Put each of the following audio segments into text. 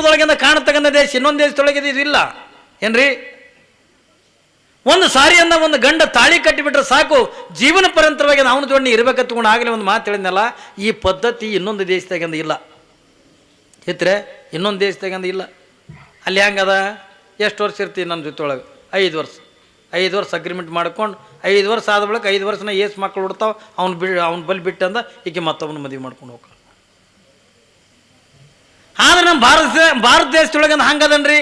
ರೂಪದೊಳಗಿಂದ ಕಾಣತಕ್ಕಂಥ ದೇಶ ಇನ್ನೊಂದು ದೇಶದೊಳಗೆ ಇದು ಇಲ್ಲ ಏನ್ರಿ. ಒಂದು ಸಾರಿಯನ್ನ ಒಂದು ಗಂಡ ತಾಳಿ ಕಟ್ಟಿಬಿಟ್ರೆ ಸಾಕು, ಜೀವನ ಪರ್ಯಂತರವಾಗಿ ಅವನ ಜೋಡಿ ಇರಬೇಕತ್ಕೊಂಡು ಆಗಲೇ ಒಂದು ಮಾತು ಹೇಳಿದ್ನಲ್ಲ, ಈ ಪದ್ಧತಿ ಇನ್ನೊಂದು ದೇಶದಾಗಂದ ಇಲ್ಲ ಇತ್ರೆ, ಇನ್ನೊಂದು ದೇಶದಾಗಂದ ಇಲ್ಲ. ಅಲ್ಲಿ ಹೆಂಗದ, ಎಷ್ಟು ವರ್ಷ ಇರ್ತೀವಿ ನನ್ನ ಜೊತೆ ಒಳಗೆ? 5 ವರ್ಷ. 5 ವರ್ಷ ಅಗ್ರಿಮೆಂಟ್ ಮಾಡ್ಕೊಂಡು 5 ವರ್ಷ ಆದ ಬಳಿಕ 5 ವರ್ಷನ ಏಸು ಮಕ್ಕಳು ಹುಡ್ತಾವೆ, ಅವ್ನು ಬಲ್ಲಿ ಬಿಟ್ಟಂದ ಈಕೆ ಮತ್ತೊಬ್ಬನ ಮದುವೆ ಮಾಡ್ಕೊಂಡು ಹೋಗ್ತಾಳೆ. ಆದ್ರೆ ನಮ್ಮ ಭಾರತ ದೇಶದೊಳಗೆ ಹಂಗದನ್ರಿ.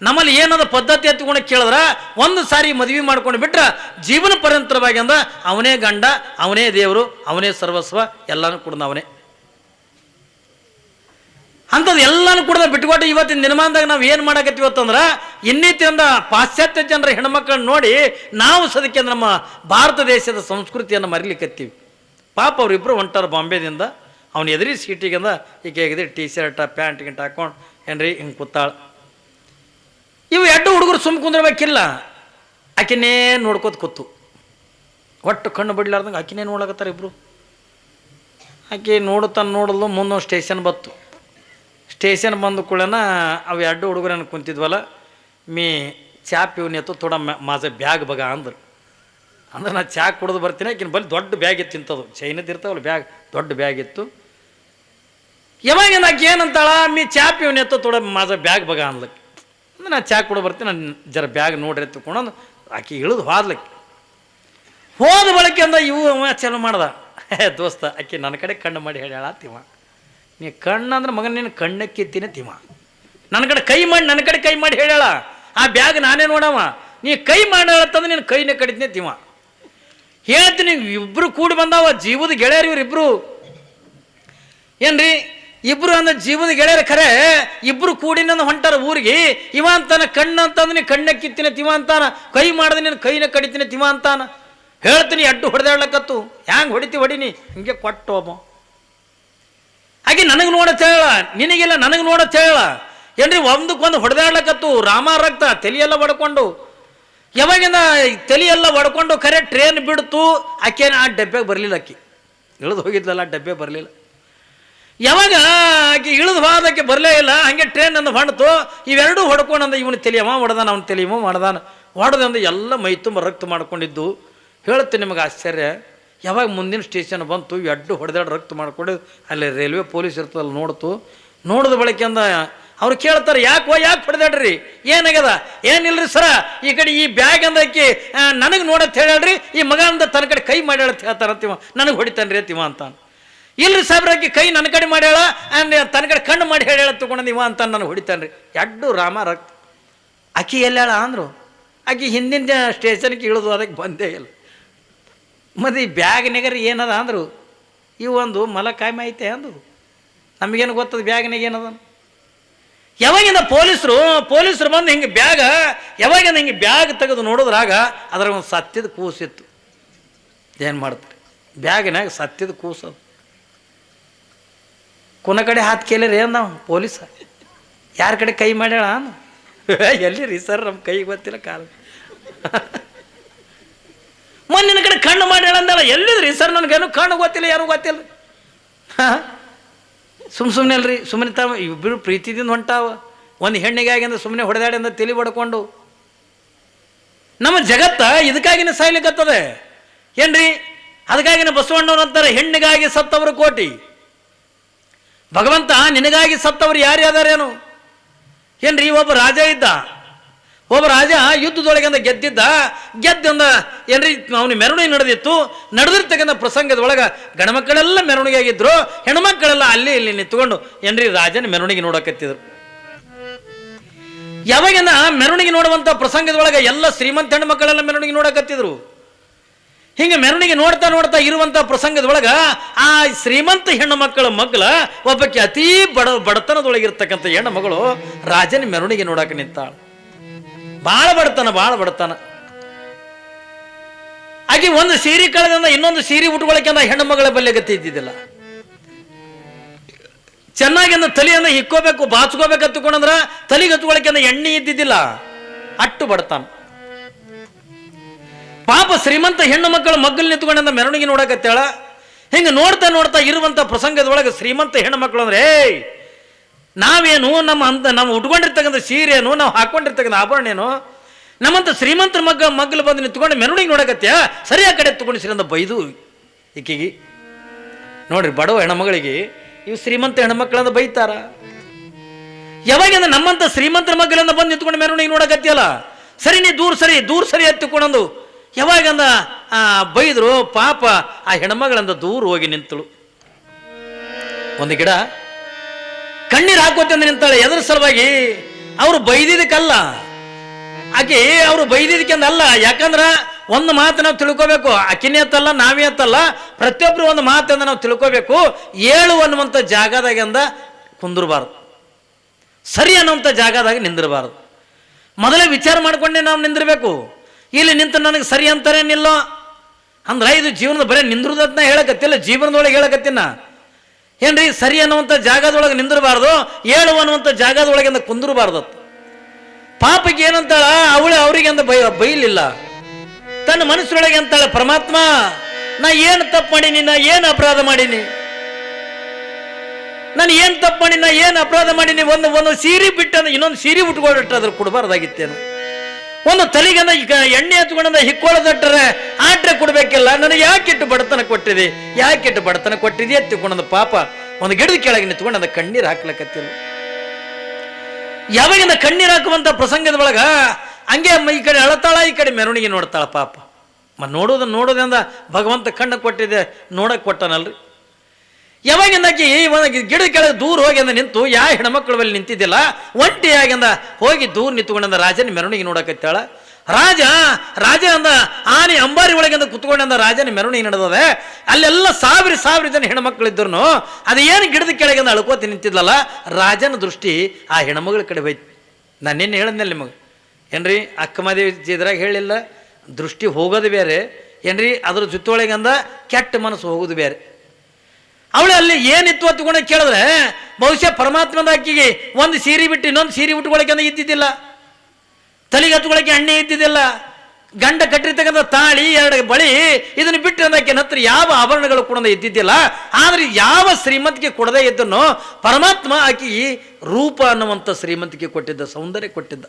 ನಮ್ಮಲ್ಲಿ ಏನದ ಪದ್ಧತಿ ಎತ್ಕೊಂಡು ಕೇಳಿದ್ರೆ, ಒಂದು ಸಾರಿ ಮದುವೆ ಮಾಡ್ಕೊಂಡು ಬಿಟ್ರೆ ಜೀವನ ಪರ್ಯಂತರವಾಗಿ ಅಂದ ಅವನೇ ಗಂಡ, ಅವನೇ ದೇವರು, ಅವನೇ ಸರ್ವಸ್ವ, ಎಲ್ಲನೂ ಕೂಡ ಅವನೇ. ಅಂಥದ್ದು ಎಲ್ಲನೂ ಕೂಡ ಬಿಟ್ಕೊಟ್ಟು ಇವತ್ತಿನ ದಿನಮಾನದಾಗ ನಾವು ಏನು ಮಾಡಕತ್ತೀವತ್ತಂದ್ರೆ, ಇನ್ನಿತಿಯಿಂದ ಪಾಶ್ಚಾತ್ಯ ಜನರ ಹೆಣ್ಮಕ್ಳನ್ನ ನೋಡಿ ನಾವು ಸದಕ್ಕೆ ನಮ್ಮ ಭಾರತ ದೇಶದ ಸಂಸ್ಕೃತಿಯನ್ನು ಮರಿಲಿಕ್ಕತ್ತೀವಿ. ಪಾಪ ಅವರಿಬ್ಬರು ಹೊಂಟಾರ ಬಾಂಬೆದಿಂದ. ಅವ್ನು ಎದುರಿ ಸೀಟಿಗಿಂದ ಈಕೆ ಹೇಗಿದೆ ಟೀ ಶರ್ಟ ಪ್ಯಾಂಟ್ ಗಿಂಟ್ ಹಾಕೊಂಡು ಏನ್ರಿ ಹಿಂಗೆ ಕೂತಾಳ. ಇವು 2 ಹುಡುಗರು ಸುಮ್ಮ ಕುಂದ್ರಬೇಕಿಲ್ಲ, ಆಕಿನೇ ನೋಡ್ಕೋತ ಕೂತು ಒಟ್ಟು ಕಣ್ಣು ಬಿಡ್ಲಾರ್ದಂಗೆ ಆಕಿನೇ ನೋಡ್ಲಕತ್ತಾರೆ ಇಬ್ಬರು. ಆಕೆ ನೋಡಲು ಮುಂದೊಂದು ಸ್ಟೇಷನ್ ಬತ್ತು. ಸ್ಟೇಷನ್ ಬಂದ ಕೂಡನ ಅವು 2 ಹುಡುಗರನ್ನು ಕುಂತಿದ್ವಲ್ಲ, ಮೀ ಚಾ ಪಿವ್ನಿತ್ತು ಥೋಡ ಮಾಜ ಬ್ಯಾಗ್ ಬಗ ಅಂದ್ರೆ ನಾ ಚಾ ಕುಡಿದು ಬರ್ತೀನಿ. ಆಕಿನ ಬಲ್ಲಿ ದೊಡ್ಡ ಬ್ಯಾಗ್ ಇತ್ತು, ಇಂಥದ್ದು ಚೈನದ್ದು ಇರ್ತಾವಲ್ಲ ಬ್ಯಾಗ್, ದೊಡ್ಡ ಬ್ಯಾಗ್ ಇತ್ತು. ಯಾವಾಗಿಂದ ಆಕೆ ಏನಂತಾಳ, ಮೀ ಚಾ ಪಿವ್ನಿತ್ತು ಥೋಡ ಮಾಜ ಬ್ಯಾಗ್ ಬಗ ಅನ್ಲಕ್ಕೆ. ಅಂದ್ರೆ ನಾ ಚಾ ಕುಡಿದು ಬರ್ತೀನಿ, ನಾನು ಜರ ಬ್ಯಾಗ್ ನೋಡ್ರಿ ಎತ್ತುಕೊಂಡು ಆಕೆ ಇಳಿದು ಹೋದ್ಲಕ್ಕೆ. ಹೋದ ಬಳಕೆ ಅಂದ ಇವು ಚಲೋ ಮಾಡ್ದ, ದೋಸ್ತ ಆಕೆ ನನ್ನ ಕಡೆ ಕಣ್ಣು ಮಾಡಿ ಹೇಳ್ಯಾಳ ತಿವ, ನೀ ಕಣ್ಣು ಅಂದ್ರೆ ಮಗನ ನೀನು ಕಣ್ಣಕ್ಕಿತ್ತೀನಿ ತಿವ, ನನ್ನ ಕಡೆ ಕೈ ಮಾಡಿ ನನ್ನ ಕಡೆ ಕೈ ಮಾಡಿ ಹೇಳ್ಯಾಳ, ಆ ಬ್ಯಾಗ್ ನಾನೇ ನೋಡವ, ನೀ ಕೈ ಮಾಡತ್ತಂದ್ರೆ ನೀನು ಕೈನೇ ಕಡಿತೀನಿ ತಿವ. ಹೇಳ್ತೀನಿ ಇಬ್ಬರು ಕೂಡಿ ಬಂದಾವ, ಜೀವದ ಗೆಳೆಯರು ಇವರಿಬ್ಬರು ಏನ್ರಿ, ಇಬ್ಬರು ಅಂದ್ರೆ ಜೀವದ ಗೆಳೆಯರು ಖರೆ. ಇಬ್ಬರು ಕೂಡಿನ ಹೊಂಟಾರ ಊರಿಗೆ. ಇವ ಅಂತಾನ ಕಣ್ಣು ಅಂತಂದ್ರೆ ನೀನು ಕಣ್ಣಕ್ಕಿತ್ತಿನ ತಿವ ಅಂತಾನ, ಕೈ ಮಾಡಿದ್ರೆ ನೀನು ಕೈನ ಕಡಿತೀನಿ ತಿವ ಅಂತಾನ. ಹೇಳ್ತೀನಿ ಅಡ್ಡು ಹೊಡೆದಾಡ್ಲಕತ್ತು, ಹ್ಯಾಂಗೆ ಹೊಡಿನಿ ಹಿಂಗೆ ಕೊಟ್ಟು ಒಬ್ಬ ಹಾಗೆ ನನಗೆ ನೋಡತ್ ಹೇಳ, ನಿನಗೆಲ್ಲ ನನಗೆ ನೋಡತ್ ಹೇಳ ಏನ್ರಿ. ಒಂದಕ್ಕೊಂದು ಹೊಡೆದಾಡ್ಲಕತ್ತು, ರಾಮ ರಕ್ತ ತಲೆಯೆಲ್ಲ ಹೊಡ್ಕೊಂಡು. ಯಾವಾಗಿಂದ ತಲೆಯೆಲ್ಲ ಹೊಡ್ಕೊಂಡು ಖರೆ ಟ್ರೇನ್ ಬಿಡ್ತು, ಆಕೆನ ಆ ಡಬ್ಬೆಗೆ ಬರಲಿಲ್ಲ. ಆಕೆ ಇಳಿದು ಹೋಗಿದ್ಲಲ್ಲ, ಡಬ್ಬೆ ಬರಲಿಲ್ಲ. ಯಾವಾಗ ಆಕೆ ಇಳಿದು ಹೋದಕ್ಕೆ ಬರಲೇ ಇಲ್ಲ, ಹಾಗೆ ಟ್ರೇನ್ ಅಂದ ಹೊಣ್ತು. ಇವೆರಡೂ ಹೊಡ್ಕೊಂಡಂದ, ಇವನು ತಲೆಯವ ಹೊಡೆದಾನ, ಅವನು ತಲೆಯವ ಹೊಡೆದಾನ. ಹೊಡೆದಂದು ಎಲ್ಲ ಮೈ ತುಂಬ ರಕ್ತ ಮಾಡ್ಕೊಂಡಿದ್ದು. ಹೇಳ್ತೀನಿ ನಿಮಗೆ ಆಶ್ಚರ್ಯ, ಯಾವಾಗ ಮುಂದಿನ ಸ್ಟೇಷನ್ ಬಂತು, ಎಡ್ಡು ಹೊಡೆದಾಡು ರಕ್ತ ಮಾಡ್ಕೊಂಡು ಅಲ್ಲಿ ರೈಲ್ವೆ ಪೊಲೀಸ್ ಇರ್ತದಲ್ಲ ನೋಡ್ತು. ನೋಡಿದ ಬಳಕೆಂದ ಅವ್ರು ಕೇಳ್ತಾರೆ, ಯಾಕೆ ಹೊಡೆದಾಡ್ರಿ, ಏನಾಗ್ಯದ? ಏನಿಲ್ರಿ ಸರ, ಈ ಕಡೆ ಈ ಬ್ಯಾಗ್ ಅಂದಕ್ಕೆ ನನಗೆ ನೋಡತ್ ಹೇಳ್ರಿ, ಈ ಮಗ ಅಂದ ತನ್ನ ಕಡೆ ಕೈ ಮಾಡ್ಯಾಳ ಹೇಳ್ತಾರಂತೀವ, ನನಗೆ ಹೊಡಿತಾನೆ ರೀ ತಿವ ಅಂತ. ಇಲ್ರಿ ಸಾಬ್ರಾಕಿ ಕೈ ನನ್ನ ಕಡೆ ಮಾಡ್ಯಾಳ, ತನ್ನ ಕಡೆ ಕಣ್ಣು ಮಾಡಿ ಹೇಳ್ಯಾಳ ತಗೊಂಡು ಇವ ಅಂತ ನನಗೆ ಹೊಡಿತಾನೆ ರೀ. ಎಡ್ಡು ರಾಮ ರಕ್ತ. ಆಕಿ ಎಲ್ಲಾಳ ಅಂದರು. ಆಕಿ ಹಿಂದಿನ ಸ್ಟೇಷನ್ಗೆ ಇಳಿದು ಅದಕ್ಕೆ ಬಂದೇ ಇಲ್ಲ. ಮತ್ತು ಈ ಬ್ಯಾಗ್ನಾಗರ ಏನದ ಅಂದರು, ಇವು ಒಂದು ಮಲಕಾಯ್ಮೆ ಐತೆ ಅಂದು, ನಮಗೇನು ಗೊತ್ತದ ಬ್ಯಾಗ್ನಾಗ ಏನದ. ಯಾವಾಗಿಂದ ಪೊಲೀಸರು ಬಂದು ಹಿಂಗೆ ಬ್ಯಾಗ, ಯಾವಾಗಿಂದ ಹಿಂಗೆ ಬ್ಯಾಗ್ ತೆಗೆದು ನೋಡಿದ್ರಾಗ ಅದರ ಒಂದು ಸತ್ತಿದ ಕೂಸಿತ್ತು. ಏನು ಮಾಡ್ತಾರೆ, ಬ್ಯಾಗ್ನಾಗ ಸತ್ತಿದ ಕೂಸದು. ಕೊನ ಕಡೆ ಹಾತ್ ಕೇಳಿರಿ ಏನು ನಾವು ಪೊಲೀಸ, ಯಾರ ಕಡೆ ಕೈ ಮಾಡ್ಯಾಳ ಅನ್ನು. ಎಲ್ಲಿ ರೀ ಸರ್, ನಮ್ಮ ಕೈ ಗೊತ್ತಿಲ್ಲ ಕಾಲ. ಮೊನ್ನಿನ ಕಡೆ ಕಣ್ಣು ಮಾಡ್ಯಾಳ ಅಂದಲ್ಲ, ಎಲ್ಲಿದ್ರಿ ಸರ್, ನನಗೇನು ಕಣ್ಣು ಗೊತ್ತಿಲ್ಲ, ಯಾರು ಗೊತ್ತಿಲ್ಲ. ಸುಮ್ಮನೆ ಅಲ್ರಿ, ಸುಮ್ಮನೆ ತಾವ ಇಬ್ಬರು ಪ್ರೀತಿದಿಂದ ಹೊಂಟಾವ. ಒಂದು ಹೆಣ್ಣಿಗೆ ಆಗಿ ಅಂದ್ರೆ ಸುಮ್ಮನೆ ಹೊಡೆದಾಡಿ ಅಂದ್ರೆ ತಲೆ ಬಡ್ಕೊಂಡು. ನಮ್ಮ ಜಗತ್ತ ಇದಕ್ಕಾಗಿನ ಸಾಯ್ಲಿಕ್ಕತ್ತದೆ ಏನ್ರಿ. ಅದಕ್ಕಾಗಿನ ಬಸವಣ್ಣವ್ರು ಅಂತಾರೆ, ಹೆಣ್ಣಿಗಾಗಿ ಸತ್ತವರು ಕೋಟಿ. ಭಗವಂತ ನಿನಗಾಗಿ ಸತ್ತವರು ಯಾರ್ಯಾರೇನು ಏನ್ರಿ. ಒಬ್ಬ ರಾಜ ಇದ್ದ, ಒಬ್ಬ ರಾಜ ಯುದ್ಧದೊಳಗಿಂದ ಗೆದ್ದಂದ ಏನ್ರಿ, ಅವನು ಮೆರವಣಿಗೆ ನಡೆದಿರ್ತಕ್ಕಂಥ ಪ್ರಸಂಗದೊಳಗೆ ಗಂಡ್ಮಕ್ಕಳೆಲ್ಲ ಮೆರವಣಿಗೆ ಆಗಿದ್ರು, ಹೆಣ್ಮಕ್ಕಳೆಲ್ಲ ಅಲ್ಲಿ ಇಲ್ಲಿ ನಿಂತ್ಕೊಂಡು ಏನ್ರಿ ರಾಜನ ಮೆರವಣಿಗೆ ನೋಡಕತ್ತಿದ್ರು. ಯಾವಾಗಿಂದ ಮೆರವಣಿಗೆ ನೋಡುವಂಥ ಪ್ರಸಂಗದೊಳಗೆ ಎಲ್ಲ ಶ್ರೀಮಂತ ಹೆಣ್ಮಕ್ಕಳೆಲ್ಲ ಮೆರವಣಿಗೆ ನೋಡಕತ್ತಿದ್ರು. ಹಿಂಗೆ ಮೆರವಣಿಗೆ ನೋಡ್ತಾ ಇರುವಂಥ ಪ್ರಸಂಗದೊಳಗೆ ಆ ಶ್ರೀಮಂತ ಹೆಣ್ಣು ಮಕ್ಕಳ ಮಗ್ಲ ಒಬ್ಬಕ್ಕೆ ಅತೀ ಬಡತನದೊಳಗಿರ್ತಕ್ಕಂಥ ಹೆಣ್ಣು ಮಗಳು ರಾಜನ ಮೆರವಣಿಗೆ ನೋಡಕ್ಕೆ ನಿಂತಾಳ. ಭಾಳ ಬಡತನ. ಆಕೆ ಒಂದು ಸೀರೆ ಕಳೆದಿಂದ ಇನ್ನೊಂದು ಸೀರೆ ಉಟ್ಕೊಳಕ್ಕೆ ಹೆಣ್ಣು ಮಗಳ ಬಲ್ಲೆ ಗತಿ ಇದ್ದಿದ್ದಿಲ್ಲ. ಚೆನ್ನಾಗಿಂದ ತಲೆಯನ್ನು ಹಿಕ್ಕೋಬೇಕು, ಬಾಚ್ಕೋಬೇಕು ಹತ್ತುಕೊಂಡ್ರ ತಲೆಗೆ ಹತ್ಕೊಳಕ್ಕೆ ಎಣ್ಣೆ ಇದ್ದಿದ್ದಿಲ್ಲ. ಅಟ್ಟು ಬಡತನ. ಪಾಪ ಶ್ರೀಮಂತ ಹೆಣ್ಣು ಮಕ್ಕಳು ಮಗ್ಗಲ್ ನಿಂತ್ಕೊಂಡ ಮೆರವಣಿಗೆ ನೋಡಕತ್ತೇಳ. ಹಿಂಗೆ ನೋಡ್ತಾ ಇರುವಂಥ ಪ್ರಸಂಗದೊಳಗೆ ಶ್ರೀಮಂತ ಹೆಣ್ಣು ಮಕ್ಕಳು ಅಂದ್ರೆ, ನಾವೇನು ನಾವು ಉಟ್ಕೊಂಡಿರ್ತಕ್ಕಂಥ ಸೀರೆನು, ನಾವು ಹಾಕೊಂಡಿರ್ತಕ್ಕಂಥ ಆಭರಣ ಏನು, ನಮ್ಮಂತ ಶ್ರೀಮಂತರ ಮಗ್ಗಲು ಬಂದು ನಿಂತ್ಕೊಂಡು ಮೆರವಣಿಗೆ ನೋಡಕತ್ಯ, ಸರಿಯಾದ ಕಡೆ ತಗೊಂಡಿಸಿರಿ ಅಂತ ಬೈದು ಈಕೆಗೆ. ನೋಡ್ರಿ, ಬಡವ ಹೆಣ್ಮಗಳಿಗೆ ಇವು ಶ್ರೀಮಂತ ಹೆಣ್ಮಕ್ಳಂದ ಬೈತಾರ. ಯಾವಾಗ ನಮ್ಮಂತ ಶ್ರೀಮಂತರ ಮಗ್ಗಲಿಂದ ಬಂದು ನಿಂತ್ಕೊಂಡು ಮೆರವಣಿಗೆ ನೋಡಕತ್ಯಲ್ಲ, ಸರಿ ನೀ ದೂರ ಸರಿ ಎತ್ತಿಕೊಂಡಂದು ಯಾವಾಗಂದ ಬೈದ್ರು. ಪಾಪ ಆ ಹೆಣ್ಮಗಳಂದ ದೂರ ಹೋಗಿ ನಿಂತಳು. ಒಂದು ಗಿಡ ಕಣ್ಣೀರು ಹಾಕೋತಂದು ನಿಂತಾಳೆ. ಎದ್ರ ಸಲುವಾಗಿ? ಅವರು ಬೈದಿದ್ದಕ್ಕಲ್ಲ, ಆಕೆ ಅವರು ಬೈದಿದ್ದಕ್ಕೆಂದಲ್ಲ. ಯಾಕಂದ್ರ ಒಂದು ಮಾತು ನಾವು ತಿಳ್ಕೋಬೇಕು, ಆಕಿನೇ ಅತ್ತಲ್ಲ ನಾವೇ ಅತ್ತಲ್ಲ, ಪ್ರತಿಯೊಬ್ಬರು ಒಂದು ಮಾತಂದ ನಾವು ತಿಳ್ಕೋಬೇಕು. ಏಳು ಅನ್ನುವಂಥ ಜಾಗದಾಗಿಂದ ಕುಂದಿರಬಾರ್ದು, ಸರಿ ಅನ್ನುವಂಥ ಜಾಗದಾಗ ನಿಂದಿರಬಾರ್ದು. ಮೊದಲೇ ವಿಚಾರ ಮಾಡ್ಕೊಂಡೆ ನಾವು ನಿಂದಿರಬೇಕು. ಇಲ್ಲಿ ನಿಂತು ನನಗೆ ಸರಿ ಅಂತಾರೇನಿಲ್ಲೋ ಅಂದ್ರೆ ಇದು ಜೀವನದ ಬರೀ ನಿಂದ್ರದನ್ನ ಹೇಳಕತ್ತಿಲ್ಲ, ಜೀವನದೊಳಗೆ ಹೇಳಕತ್ತಿನ ಏನ್ರಿ. ಸರಿ ಅನ್ನುವಂಥ ಜಾಗದೊಳಗೆ ನಿಂದಿರಬಾರ್ದು, ಏಳು ಅನ್ನುವಂಥ ಜಾಗದೊಳಗಿಂದ ಕುಂದಿರಬಾರ್ದು. ಪಾಪಕ್ಕೆ ಏನಂತಾಳ ಅವರಿಗೆ ಅಂದ ಬೈಲಿಲ್ಲ, ತನ್ನ ಮನಸ್ಸೊಳಗೆ ಅಂತಾಳೆ, ಪರಮಾತ್ಮ ನಾ ಏನು ತಪ್ಪು ಮಾಡೀನಿ, ನಾ ಏನು ಅಪರಾಧ ಮಾಡೀನಿ, ನಾನು ಏನು ತಪ್ಪು ಮಾಡಿ, ನಾ ಏನು ಅಪರಾಧ ಮಾಡೀನಿ. ಒಂದು ಸೀರೆ ಬಿಟ್ಟಂದ್ರೆ ಇನ್ನೊಂದು ಸೀರೆ ಉಟ್ಕೊಳ್ಬಿಟ್ರೆ ಕೊಡಬಾರ್ದಾಗಿತ್ತೇನು. ಒಂದು ತಲೆಗಂದ ಎಣ್ಣೆ ಹತ್ಕೊಂಡ ಹಿಕ್ಕೊಳ್ಳೋದಟ್ಟರೆ ಆಟ್ರೆ ಕೊಡ್ಬೇಕಿಲ್ಲ. ನನಗೆ ಯಾಕಿಟ್ಟು ಬಡತನ ಕೊಟ್ಟಿದೆ, ಯಾಕಿಟ್ಟು ಬಡತನ ಕೊಟ್ಟಿದೆ ಎತ್ತಿಕೊಂಡ ಪಾಪ ಒಂದು ಗಿಡದ ಕೆಳಗೆ ನಿಂತ್ಕೊಂಡು ಅಂದ ಕಣ್ಣೀರು ಹಾಕ್ಲಕತ್ತಿಲ್ಲ. ಯಾವಾಗಿಂದ ಕಣ್ಣೀರು ಹಾಕುವಂಥ ಪ್ರಸಂಗದ ಒಳಗ ಹಂಗೆ ಈ ಕಡೆ ಅಳತಾಳ, ಈ ಕಡೆ ಮೆರವಣಿಗೆ ನೋಡ್ತಾಳ. ಪಾಪ ನೋಡೋದ್ರಿಂದ ಭಗವಂತ ಕಣ್ಣು ಕೊಟ್ಟಿದೆ, ನೋಡಕ್ ಕೊಟ್ಟನಲ್ರಿ. ಯಾವಾಗಿಂದಾಕಿ ಒಂದು ಗಿಡದ ಕೆಳಗೆ ದೂರ ಹೋಗಿ ಅಂದ ನಿಂತು ಯಾವ ಹೆಣ್ಮಕ್ಳ ಬಳಿ ನಿಂತಿದ್ದಿಲ್ಲ, ಒಂಟಿಯಾಗಿಂದ ಹೋಗಿ ದೂರ ನಿಂತ್ಕೊಂಡಂದ ರಾಜನ ಮೆರವಣಿಗೆ ನೋಡಕತ್ತಾಳ. ರಾಜ ಅಂದ ಆನೆ ಅಂಬಾರಿ ಒಳಗಿಂದ ಕುತ್ಕೊಂಡಂದ ರಾಜನ ಮೆರವಣಿಗೆ ನಡೆದದೆ. ಅಲ್ಲೆಲ್ಲ ಸಾವಿರ ಜನ ಹೆಣ್ಮಕ್ಳಿದ್ರು ಅದು ಏನು ಗಿಡದ ಕೆಳಗಿಂದ ಅಳ್ಕೋತಿ ನಿಂತಿದ್ಲಲ್ಲ, ರಾಜನ ದೃಷ್ಟಿ ಆ ಹೆಣ್ಮಗಳ ಕಡೆ ಹೋಯ್ತು. ನಾನು ನಿನ್ನೆ ಹೇಳಿದ್ನಲ್ಲ ನಿಮಗೆ ಏನ್ರಿ, ಅಕ್ಕಮದೇವಿ ಇದ್ರಾಗ ಹೇಳಿಲ್ಲ, ದೃಷ್ಟಿ ಹೋಗೋದು ಬೇರೆ ಏನ್ರಿ, ಅದ್ರ ಜೊತೆಯೊಳಗಂದ ಕೆಟ್ಟ ಮನಸ್ಸು ಹೋಗೋದು ಬೇರೆ. ಅವಳು ಅಲ್ಲಿ ಏನಿತ್ತು ಹತ್ಕೊಂಡ ಕೇಳಿದ್ರೆ ಬಹುಶಃ ಪರಮಾತ್ಮದ ಅಕ್ಕಿಗೆ ಒಂದು ಸೀರೆ ಬಿಟ್ಟು ಇನ್ನೊಂದು ಸೀರೆ ಉಟ್ಕೊಳಕ್ಕೆ ಇದ್ದಿದ್ದಿಲ್ಲ, ತಲೆಗೆ ಹತ್ಕೊಳಕ್ಕೆ ಎಣ್ಣೆ ಇದ್ದಿದ್ದಿಲ್ಲ, ಗಂಡ ಕಟ್ಟಿರ್ತಕ್ಕಂಥ ತಾಳಿ 2 ಬಳಿ ಇದನ್ನು ಬಿಟ್ಟು ಅಂದಕ್ಕೆ ಹತ್ರ ಯಾವ ಆಭರಣಗಳು ಕೂಡ ಇದ್ದಿದ್ದಿಲ್ಲ. ಆದ್ರೆ ಯಾವ ಶ್ರೀಮಂತಿಗೆ ಕೊಡದೇ ಇದ್ದನೋ ಪರಮಾತ್ಮ ಆಕಿ ರೂಪ ಅನ್ನುವಂಥ ಶ್ರೀಮಂತಿಗೆ ಕೊಟ್ಟಿದ್ದ, ಸೌಂದರ್ಯ ಕೊಟ್ಟಿದ್ದ,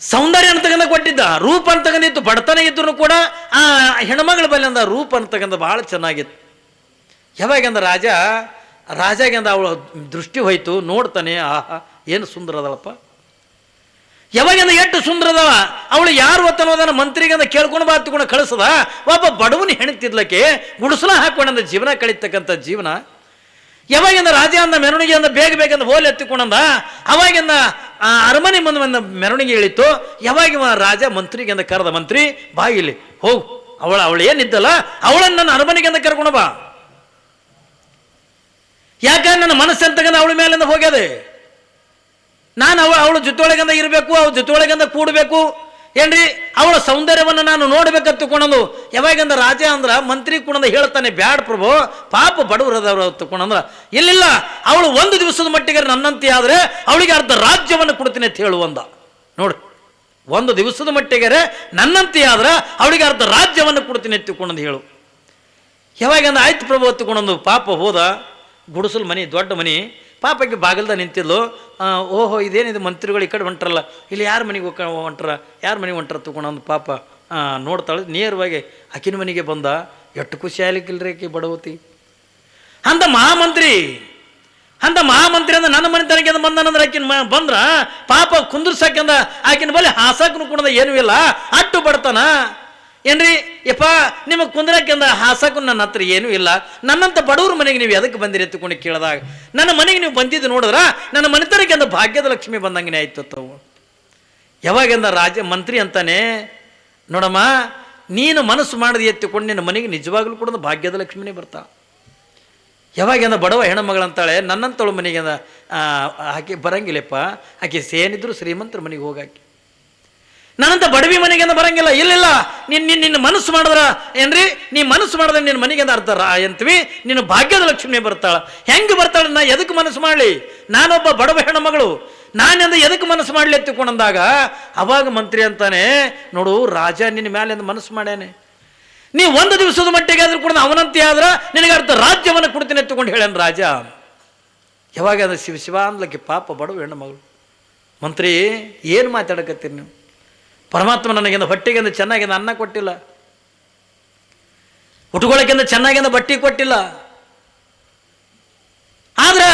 ಸೌಂದರ್ಯ ಅಂತಕ್ಕಂಥ ಕೊಟ್ಟಿದ್ದ. ರೂಪ ಅಂತಕ್ಕಂಥ ಬಡತನ ಇದ್ರು ಕೂಡ ಆ ಹೆಣ್ಮಗಳ ಬಲ್ಲಿ ಅಂದ ರೂಪ ಅಂತಕ್ಕಂಥ ಬಹಳ ಚೆನ್ನಾಗಿತ್ತು. ಯಾವಾಗಂದ ರಾಜಾಗಂದ ಅವಳ ದೃಷ್ಟಿ ಹೋಯ್ತು, ನೋಡ್ತಾನೆ, ಆಹಾ ಏನು ಸುಂದರ ಅದಳಪ್ಪ, ಯಾವಾಗಂದ ಎಷ್ಟು ಸುಂದರ ಅದವ. ಅವಳು ಯಾರು ಅನ್ನೋದನ್ನ ಮಂತ್ರಿಗಂದ ಕೇಳ್ಕೊಂಡು ಬಾತ್ಕೊಂಡು ಕಳಿಸದ. ಒಬ್ಬ ಬಡವನ ಹೆಣ್ತಿದ್ಲಕ್ಕೆ ಗುಡಿಸಲ ಹಾಕೊಂಡಂದ ಜೀವನ ಕಳೀತಕ್ಕಂಥ ಜೀವನ. ಯಾವಾಗಿಂದ ರಾಜ ಅಂದ ಮೆರವಣಿಗೆ ಅಂದ ಬೇಗ ಹೋಲಿ ಎತ್ತಿಕೊಂಡಂದ. ಅವಾಗಿಂದ ಅರಮನೆ ಬಂದ ಮೆರವಣಿಗೆ ಇಳಿತು. ಯಾವಾಗ ರಾಜ ಮಂತ್ರಿಗೆ ಅಂದ ಕರೆದ, ಮಂತ್ರಿ ಬಾ ಇಲ್ಲಿ ಹೋಗು, ಅವಳು ಏನಿದ್ದಲ್ಲ ಅವಳನ್ನು ನನ್ನ ಅರಮನೆಗೆ ಅಂದ ಕರ್ಕೊಂಡು ಬಾ. ಯಾಕಂದ್ರೆ ನನ್ನ ಮನಸ್ಸಂತಗಂದ ಅವಳ ಮೇಲಿಂದ ಹೋಗ್ಯದೆ. ನಾನು ಅವಳ ಜೊತೆಯೊಳಗಂದ ಇರಬೇಕು, ಅವಳ ಜೊತೆಯೊಳಗಂದ ಕೂಡಬೇಕು ಏನ್ರಿ, ಅವಳ ಸೌಂದರ್ಯವನ್ನು ನಾನು ನೋಡ್ಬೇಕತ್ತುಕೊಂಡಂದು. ಯಾವಾಗಂದ ರಾಜ ಅಂದ್ರ ಮಂತ್ರಿ ಕೂಡ ಹೇಳ್ತಾನೆ, ಬ್ಯಾಡ್ ಪ್ರಭು, ಪಾಪ ಬಡವರದವ್ರು ತಕೊಂಡಂದ್ರ ಇಲ್ಲಿಲ್ಲ, ಅವಳು ಒಂದು ದಿವಸದ ಮಟ್ಟಿಗೆ ನನ್ನಂತೆ ಆದ್ರೆ ಅವಳಿಗೆ ಅರ್ಧ ರಾಜ್ಯವನ್ನು ಕೊಡ್ತೀನಿ ಅಂತ ಹೇಳುವಂದ. ನೋಡ್ರಿ, ಒಂದು ದಿವಸದ ಮಟ್ಟಿಗೆ ನನ್ನಂತೆ ಆದ್ರೆ ಅವಳಿಗೆ ಅರ್ಧ ರಾಜ್ಯವನ್ನು ಕೊಡ್ತೀನಿ ಎತ್ತಿಕೊಂಡಂದು ಹೇಳು. ಯಾವಾಗಂದ ಆಯ್ತು ಪ್ರಭು ಎತ್ತುಕೊಂಡಂದು. ಪಾಪ ಹೋದ, ಗುಡಿಸಲು ಮನೆ, ದೊಡ್ಡ ಮನೆ, ಪಾಪಕ್ಕೆ ಬಾಗಿಲ್ದ ನಿಂತಿದ್ಲು. ಓಹೋ ಇದೇನಿದು ಮಂತ್ರಿಗಳು ಈ ಕಡೆ ಹೊಂಟ್ರಲ್ಲ, ಇಲ್ಲಿ ಯಾರ ಮನೆಗೆ ಹೊಂಟ್ರ, ಯಾರ ಮನೆಗೆ ಹೊಂಟ್ರ ತಗೊಂಡು ಪಾಪ ನೋಡ್ತಾಳೆ. ನೇರವಾಗಿ ಆಕಿನ ಮನೆಗೆ ಬಂದ. ಎಷ್ಟು ಖುಷಿ ಆಗ್ಲಿಕ್ಕಿಲ್ರಿ ಆಕಿ ಬಡವತಿ. ಅಂದ ಮಹಾಮಂತ್ರಿ ಅಂದ ನನ್ನ ಮನೆ ತನಕ ಬಂದನಂದ್ರೆ ಆಕಿನ ಬಂದ್ರ ಪಾಪ ಕುಂದ್ರಸಾಕಂದ ಆಕಿನ ಬಳಿ ಹಾಸಕ್ಕೂ ಕೂಡ ಏನೂ ಇಲ್ಲ, ಅಟ್ಟು ಬಡತನ ಏನ್ರಿ. ಯಪ್ಪ ನಿಮಗೆ ಕುಂದ್ರಕ್ಕೆಂದ ಹಾಸಕ್ಕೂ ನನ್ನ ಹತ್ರ ಏನೂ ಇಲ್ಲ, ನನ್ನಂತ ಬಡವ್ರ ಮನೆಗೆ ನೀವು ಎದಕ್ಕೆ ಬಂದಿರಿ ಎತ್ತುಕೊಂಡು ಕೇಳಿದಾಗ ನನ್ನ ಮನೆಗೆ ನೀವು ಬಂದಿದ್ದು ನೋಡಿದ್ರ ನನ್ನ ಮನೆತನಕ್ಕೆಂದ ಭಾಗ್ಯದ ಲಕ್ಷ್ಮಿ ಬಂದಂಗೆ ಆಯ್ತು ತವು. ಯಾವಾಗೆಂದ ಮಂತ್ರಿ ಅಂತಾನೆ, ನೋಡಮ್ಮ ನೀನು ಮನಸ್ಸು ಮಾಡದೆ ಎತ್ತಿಕೊಂಡು ನಿನ್ನ ಮನೆಗೆ ನಿಜವಾಗ್ಲೂ ಕೂಡ ಭಾಗ್ಯದ ಲಕ್ಷ್ಮಿನೇ ಬರ್ತಾ. ಯಾವಾಗೆಂದ ಬಡವ ಹೆಣ್ಮಗಳಂತಾಳೆ, ನನ್ನಂತಳು ಮನೆಗೆ ಆಕೆ ಬರಂಗಿಲ್ಲಪ್ಪ, ಆಕೆ ಸೇನಿದ್ರು ಶ್ರೀಮಂತರ ಮನೆಗೆ ಹೋಗಾಕಿ, ನನ್ನಂತ ಬಡವಿ ಮನೆಗೆ ಬರಂಗಿಲ್ಲ. ಇಲ್ಲ ನಿನ್ನ ಮನಸ್ಸು ಮಾಡಿದ್ರ ಏನ್ರಿ, ನೀ ಮನಸ್ಸು ಮಾಡಿದ್ರೆ ನಿನ್ನ ಮನೆಗೆ ಅರ್ಥ ಅಂತೀವಿ, ನಿನ್ನ ಭಾಗ್ಯದ ಲಕ್ಷ್ಮಿ ಬರ್ತಾಳ. ಹೆಂಗೆ ಬರ್ತಾಳೆ, ನಾ ಎದಕ್ಕೆ ಮನಸ್ಸು ಮಾಡಲಿ, ನಾನೊಬ್ಬ ಬಡವ ಹೆಣ್ಮಗಳು, ನಾನೆಂದ ಎದಕ್ಕೆ ಮನಸ್ಸು ಮಾಡಲಿ ಎತ್ತಿಕೊಂಡಂದಾಗ ಅವಾಗ ಮಂತ್ರಿ ಅಂತಾನೆ, ನೋಡು ರಾಜ ನಿನ್ನ ಮೇಲೆ ಮನಸ್ಸು ಮಾಡ್ಯಾನೆ, ನೀವು ಒಂದು ದಿವಸದ ಮಟ್ಟಿಗೆ ಆದ್ರೂ ಕೂಡ ಅವನಂತೆ ಆದ್ರೆ ನಿನಗೆ ಅರ್ಥ ರಾಜ್ಯವನ್ನು ಕೊಡ್ತೀನಿ ಎತ್ತುಕೊಂಡು ಹೇಳೇನು ರಾಜ. ಯಾವಾಗ ಅದು ಶಿವ ಶಿವ ಅಂದ್ಲಕ್ಕೆ ಪಾಪ ಬಡವ ಹೆಣ್ಣು ಮಗಳು. ಮಂತ್ರಿ ಏನು ಮಾತಾಡಕತ್ತೀರಿ ನೀವು? ಪರಮಾತ್ಮ ನನಗಿಂದ ಹೊಟ್ಟೆಗಿಂದ ಚೆನ್ನಾಗಿಂದ ಅನ್ನ ಕೊಟ್ಟಿಲ್ಲ, ಉಟ್ಕೊಳ್ಳೋಕ್ಕಿಂತ ಚೆನ್ನಾಗಿಂದ ಬಟ್ಟೆ ಕೊಟ್ಟಿಲ್ಲ, ಆದ್ರೆ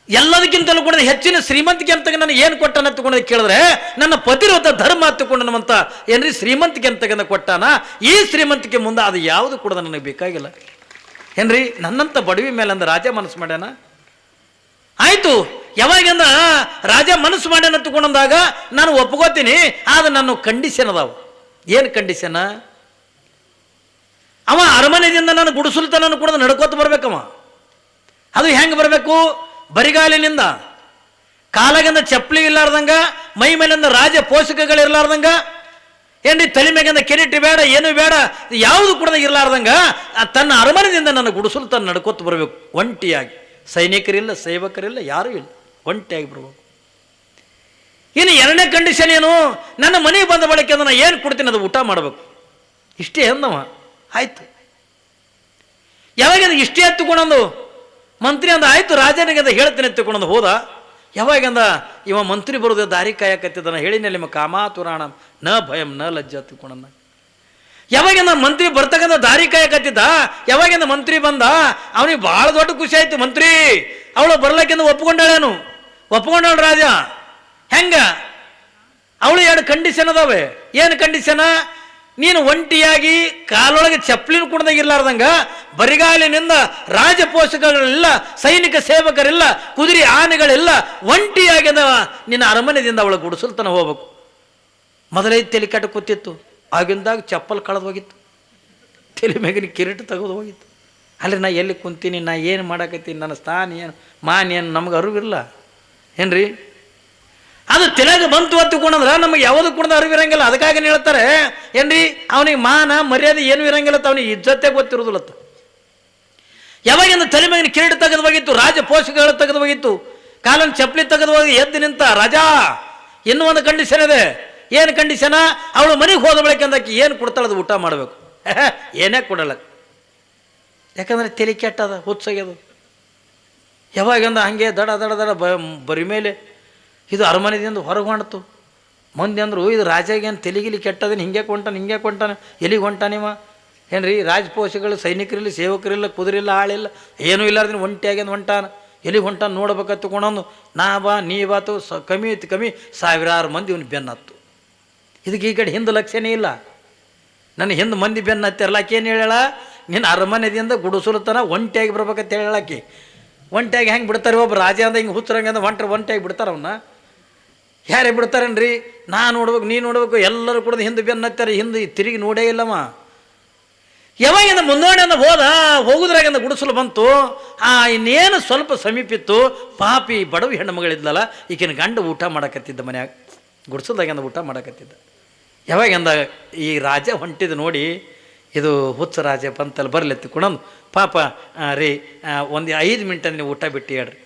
ಎಲ್ಲದಕ್ಕಿಂತಲೂ ಕೂಡ ಹೆಚ್ಚಿನ ಶ್ರೀಮಂತಿಕೆ ಅಂತ ನನಗೆ ಏನು ಕೊಟ್ಟಾನ ತಗೊಂಡು ಕೇಳಿದ್ರೆ ನನ್ನ ಪತಿರೋಧ ಧರ್ಮ ಹತ್ತುಕೊಂಡನಂತ ಏನ್ರಿ ಶ್ರೀಮಂತಿಕೆ ಅಂತ ಕೊಟ್ಟಾನ. ಈ ಶ್ರೀಮಂತಿಕೆ ಮುಂದೆ ಅದು ಯಾವುದು ಕೂಡ ನನಗೆ ಬೇಕಾಗಿಲ್ಲ ಏನ್ರಿ. ನನ್ನಂತ ಬಡವಿ ಮೇಲೆ ಅಂದ ರಾಜ ಮನಸ್ಸು ಮಾಡ್ಯಾನ. ಆಯ್ತು, ಯಾವಾಗಿಂದ ರಾಜ ಮನಸ್ಸು ಮಾಡ್ಯಾನ ತಗೊಂಡಂದಾಗ ನಾನು ಒಪ್ಕೋತೀನಿ. ಆದ್ರೆ ನಾನು ಕಂಡೀಷನ್ ಅದಾವ. ಏನು ಕಂಡೀಷನ್? ಅವ ಅರಮನೆಯಿಂದ ನಾನು ಗುಡಿಸಲ್ತನ ಕೂಡ ನಡ್ಕೋತ ಬರ್ಬೇಕವ. ಅದು ಹೆಂಗೆ ಬರಬೇಕು? ಬರಿಗಾಲಿನಿಂದ, ಕಾಲಾಗಿಂದ ಚಪ್ಪಲಿ ಇರ್ಲಾರ್ದಂಗ, ಮೈ ಮೇಲಿಂದ ರಾಜ ಪೋಷಕಗಳಿರ್ಲಾರ್ದಂಗ, ಏನ್ರಿ ತಲೆ ಮೇಗಿಂದ ಕಿರೀಟ ಬೇಡ, ಏನು ಬೇಡ, ಯಾವುದು ಕೂಡ ಇರ್ಲಾರ್ದಂಗ ತನ್ನ ಅರಮನೆಯಿಂದ ನನ್ನ ಗುಡಿಸಲು ತನ್ನ ನಡ್ಕೋತ ಬರಬೇಕು ಒಂಟಿಯಾಗಿ. ಸೈನಿಕರಿಲ್ಲ, ಸೇವಕರಿಲ್ಲ, ಯಾರೂ ಇಲ್ಲ, ಒಂಟಿಯಾಗಿ ಬರ್ಬೇಕು. ಇನ್ನು ಎರಡನೇ ಕಂಡೀಷನ್ ಏನು? ನನ್ನ ಮನೆಗೆ ಬಂದ ಬಳಿಕ ನಾನು ಏನು ಕೊಡ್ತೀನಿ ಅದು ಊಟ ಮಾಡಬೇಕು. ಇಷ್ಟೇ ಅಂದವ. ಆಯ್ತು, ಯಾವಾಗ ಇಷ್ಟೇ ಎತ್ತುಕೊಂಡಂದು ಮಂತ್ರಿ ಅಂದ. ಆಯ್ತು, ರಾಜನಿಗೆ ಅಂತ ಹೇಳ್ತೀನಿ ಎತ್ತುಕೊಂಡಂದು ಹೋದ. ಯಾವಾಗಂದ ಇವ ಮಂತ್ರಿ ಬರೋದು ದಾರಿ ಕಾಯಕತ್ತಿದ್ದಾನ. ಹೇಳಿನಲ್ಲಿ ನಿಮ್ಮ ಕಾಮಾತುರಾಣ ನ ಭಯಂ ನ ಲಜ್ಜ ಎತ್ತುಕೊಂಡ. ಯಾವಾಗಿಂದ ಮಂತ್ರಿ ಬರ್ತಕ್ಕಂಥ ದಾರಿ ಕಾಯಕತ್ತಿದ್ದ. ಯಾವಾಗಿಂದ ಮಂತ್ರಿ ಬಂದ ಅವನಿಗೆ ಭಾಳ ದೊಡ್ಡ ಖುಷಿ ಆಯ್ತು. ಮಂತ್ರಿ ಅವಳು ಬರ್ಲಕ್ಕಿಂದ ಒಪ್ಕೊಂಡಾಳೇನು? ಒಪ್ಕೊಂಡಾಳ ರಾಜ. ಹೆಂಗ? ಅವಳು ಎರಡು ಕಂಡೀಷನ್ ಅದಾವೆ. ಏನು ಕಂಡೀಷನ್? ನೀನು ಒಂಟಿಯಾಗಿ ಕಾಲೊಳಗೆ ಚಪ್ಪಲಿನ ಕುಡ್ದಾಗಿರ್ಲಾರ್ದಂಗ, ಬರಿಗಾಲಿನಿಂದ ರಾಜ ಪೋಷಕಗಳಿಲ್ಲ, ಸೈನಿಕ ಸೇವಕರಿಲ್ಲ, ಕುದುರೆ ಆನೆಗಳಿಲ್ಲ, ಒಂಟಿಯಾಗಿದ ನಿನ್ನ ಅರಮನೆಯಿಂದ ಅವಳ ಗುಡಿಸಲ್ತನ ಹೋಗ್ಬೇಕು. ಮೊದಲೈದು ತಲೆ ಕೆಟ್ಟ ಕೂತಿತ್ತು. ಆಗಿಂದಾಗ ಚಪ್ಪಲ್ ಕಳೆದು ಹೋಗಿತ್ತು, ತಲೆ ಮೇಗಿನ ಕಿರೀಟ ತೆಗೆದು ಹೋಗಿತ್ತು. ಅಲ್ಲಿ ನಾ ಎಲ್ಲಿ ಕುಂತೀನಿ, ನಾ ಏನು ಮಾಡಕತ್ತೀನಿ, ನನ್ನ ಸ್ಥಾನ ಏನು, ಮಾನ್ ಏನು ನಮ್ಗೆ ಅರಿವಿಲ್ಲ ಏನ್ರಿ. ಅದು ತಲೆಗೆ ಬಂತು ಹತ್ತುಕೊಂಡ್ರೆ ನಮಗೆ ಯಾವುದು ಕೂಡ ಅರಿವಿರಂಗಿಲ್ಲ. ಅದಕ್ಕಾಗಿ ಹೇಳ್ತಾರೆ ಏನ್ರಿ, ಅವನಿಗೆ ಮಾನ ಮರ್ಯಾದೆ ಏನು ಇರಂಗಿಲ್ಲ, ಅವನಿಗೆ ಇಜ್ಜತ್ತೆ ಗೊತ್ತಿರೋದಿಲ್ಲತ್ತ. ಯಾವಾಗಿಂದ ತಲೆ ಮೇಗಿನ ಕಿರೀಟ ತೆಗೆದು ಹೋಗಿತ್ತು, ರಾಜ ಪೋಷಕಗಳು ತೆಗೆದು ಹೋಗಿತ್ತು, ಕಾಲನ್ ಚಪ್ಪಲಿ ತೆಗೆದು ಹೋಗಿ ಎದ್ದು ನಿಂತ ರಾಜ. ಇನ್ನೂ ಒಂದು ಕಂಡೀಷನ್ ಇದೆ. ಏನು ಕಂಡೀಷನ? ಅವಳು ಮನೆಗೆ ಹೋದ ಬಳಿಕ ಅಂದಕ್ಕೆ ಏನು ಕೊಡ್ತಾಳದು ಊಟ ಮಾಡಬೇಕು. ಏನೇ ಕೊಡಲ್ಲ, ಯಾಕಂದ್ರೆ ತಲೆ ಕೆಟ್ಟದ, ಹುಚ್ಚಾಗ್ಯದು. ಯಾವಾಗಂದ ಹಂಗೆ ದಡ ದಡ ದಡ ಬರಿ ಮೇಲೆ ಇದು ಅರಮನೆದಿಂದ ಹೊರಗೆ ಹೊಂಡ್ತು. ಮಂದಿ ಅಂದರು ಇದು ರಾಜಾಗೇನು ತೆಲಿಗಿಲಿ ಕೆಟ್ಟದನ್ನು ಹಿಂಗೆ ಕೊಂಟಾನೆ ಎಲ್ಲಿಗೆ ಹೊಂಟಾನಿವ ಏನ್ರಿ. ರಾಜಪೋಷಗಳು ಸೈನಿಕರಿಲ್ಲ, ಸೇವಕರಿಲ್ಲ, ಕುದುರಿಲ್ಲ, ಆಳಿಲ್ಲ, ಏನೂ ಇಲ್ಲಾರ್ದಿನ ಒಂಟಿಯಾಗ್ಯಂದು ಹೊಂಟಾನ. ಎಲ್ಲಿಗೆ ಹೊಂಟಾನ ನೋಡ್ಬೇಕತ್ತು ಕೊಂಡೊಂದು ನಾ ಬಾ ನೀ ಬಾತು ಕಮ್ಮಿ ಸಾವಿರಾರು ಮಂದಿ ಇವನು ಬೆನ್ನತ್ತು. ಇದಕ್ಕೆ ಈ ಕಡೆ ಹಿಂದೆ ಲಕ್ಷ್ಯನೇ ಇಲ್ಲ. ನನ್ನ ಹಿಂದೆ ಮಂದಿ ಬೆನ್ನು ಹತ್ತಿರಲ್ಲ. ಆಕೇನು ಹೇಳ? ನಿನ್ನ ಅರಮನೆದಿಂದ ಗುಡಿಸಲುತನ ಒಂಟಿಯಾಗಿ ಬರ್ಬೇಕಂತ ಹೇಳಾಕಿ. ಒಂಟಿಯಾಗಿ ಹೆಂಗೆ ಬಿಡ್ತಾರೆ? ಒಬ್ಬ ರಾಜ ಅಂದ ಹಿಂಗೆ ಹುಚ್ಚರಂಗೆ ಅಂದ ಒಂಟಿಯಾಗಿ ಬಿಡ್ತಾರೆ ಅವನ್ನ. ಯಾರೇ ಬಿಡ್ತಾರೇನ್ರಿ? ನಾ ನೋಡ್ಬೇಕು, ನೀ ನೋಡ್ಬೇಕು, ಎಲ್ಲರೂ ಕೂಡ ಹಿಂದೆ ಬೆನ್ನು ಹತ್ತಾರೆ, ಹಿಂದೆ ತಿರುಗಿ ನೋಡೇ ಇಲ್ಲಮ್ಮ. ಯಾವಾಗಿಂದ ಮುಂದೋಣಿಂದ ಹೋಗುದ್ರಾಗಿಂದ ಗುಡಿಸಲು ಬಂತು. ಇನ್ನೇನು ಸ್ವಲ್ಪ ಸಮೀಪಿತ್ತು. ಪಾಪಿ ಬಡವಿ ಹೆಣ್ಣು ಮಗಳಿದ್ಲಲ್ಲ, ಈಗಿನ ಗಂಡ ಊಟ ಮಾಡಕತ್ತಿದ್ದ ಮನ್ಯಾಗ, ಗುಡಿಸಲ್ದಾಗಿಂದ ಊಟ ಮಾಡಕತ್ತಿದ್ದ. ಯಾವಾಗಿಂದ ಈ ರಾಜ ಹೊಂಟಿದ್ದು ನೋಡಿ, ಇದು ಹುಚ್ಚ ರಾಜ ಬಂತಲ್ಲಿ ಬರ್ಲೆತ್ತಿಕೊಂಡಂದು ಪಾಪ ರೀ ಒಂದು 5 ಮಿನಿಟ್ ನೀವು ಊಟ ಬಿಟ್ಟು ಹೇಳ್ರಿ.